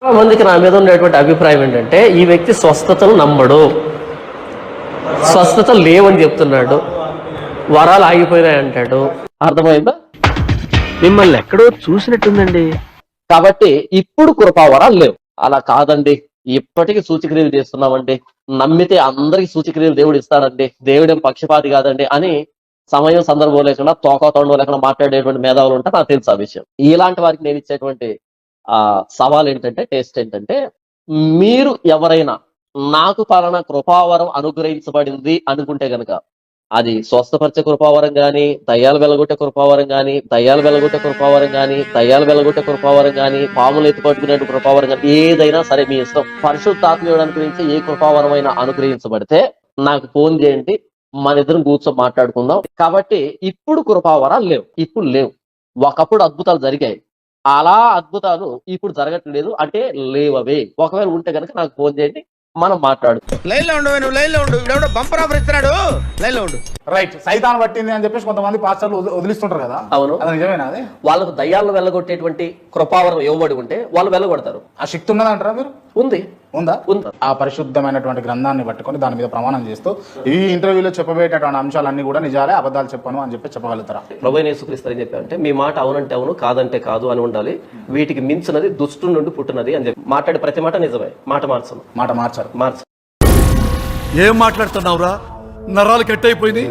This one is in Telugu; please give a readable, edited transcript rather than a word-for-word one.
చాలా మందికి నా మీద ఉండేటువంటి అభిప్రాయం ఏంటంటే ఈ వ్యక్తి స్వస్థతను నమ్మడు, స్వస్థత లేవని చెప్తున్నాడు, వరాలు ఆగిపోయినాయి అంటాడు. అర్థమైందా? మిమ్మల్ని ఎక్కడో చూసినట్టుందండి. కాబట్టి ఇప్పుడు కృపావరాలు లేవు. అలా కాదండి, ఇప్పటికీ సూచక్రియలు చేస్తున్నామండి, నమ్మితే అందరికి సూచక్రియలు దేవుడు ఇస్తాడండి, దేవుడేం పక్షపాతి కాదండి అని సమయం సందర్భం లేకుండా తోకతోండం లేకుండా మాట్లాడేటువంటి మేధావులు ఉంటే నాకు తెలుసు ఆ విషయం. ఇలాంటి వారికి నేను ఇచ్చేటువంటి సవాల్ ఏంటంటే, టెస్ట్ ఏంటంటే, మీరు ఎవరైనా నాకు పలానా కృపావరం అనుగ్రహించబడింది అనుకుంటే గనక అది స్వస్థపరిచే కృపావరం గాని, దయ్యాలు వెలగొట్టే కృపావరం గాని, దయ్యాలు వెలగొట్టే కృపావరం గాని, దయ్యాలు వెలగొట్టే కృపావరం గాని, పాములు ఎత్తి పట్టుకునే కృపావరం గాని, ఏదైనా సరే మీ ఇష్టం. పరిశుద్ధాత్మ అనుగ్రహించి ఏ కృపావరం అయినా అనుగ్రహించబడితే నాకు ఫోన్ చేయండి, మన ఇద్దరం కూర్చొని మాట్లాడుకుందాం. కాబట్టి ఇప్పుడు కృపావరాలు లేవు, ఇప్పుడు లేవు. ఒకప్పుడు అద్భుతాలు జరిగాయి, అలా అద్భుతాలు ఇప్పుడు జరగట్లేదు అంటే లేవవే. ఒకవేళ ఉంటే కనుక నాకు ఫోన్ చేయండి, మనం మాట్లాడు. లైన్ లో ఉండు, నువ్వు లైన్ లో ఉండు. ఇవిడెవడో బంపర్ ఆఫర్ ఇస్తున్నాడు, లైన్ లో ఉండు. రైట్, సైతాన్ పట్టింది అని చెప్పేసి కొంతమంది పాస్టర్లు వదిలిస్తుంటారు కదా. అవును, అది నిజమేనా? అది వాళ్ళకు దయ్యాలను వెళ్ళగొట్టేటువంటి కృపావరం ఇవ్వబడి ఉంటే వాళ్ళు వెళ్ళగొడతారు. ఆ శక్తి ఉన్నదంటారా మీరు? ఉంది, ఉందా? ఉంది. ఆ పరిశుద్ధమైనటువంటి గ్రంథాన్ని పట్టుకొని దాని మీద ప్రమాణం చేస్తూ ఈ ఇంటర్వ్యూలో చెప్పబోయేటటువంటి అంశాలన్నీ కూడా నిజాలే, అబద్ధాలు చెప్పను అని చెప్పి చెప్పగలుగుతారా? ప్రభువైన యేసుక్రీస్తు ఏం చెప్పారంటే, మీ మాట అవునంటే అవును, కాదంటే కాదు అని ఉండాలి. వీటికి మించినది దుష్టుడి నుండి పుట్టినది అని చెప్పి మాట్లాడే ప్రతి మాట నిజమే. మాట మార్చను, మాట మార్చారు. మార్చు. ఏం మాట్లాడుతున్నావురా? నరాలు కట్ అయిపోయింది.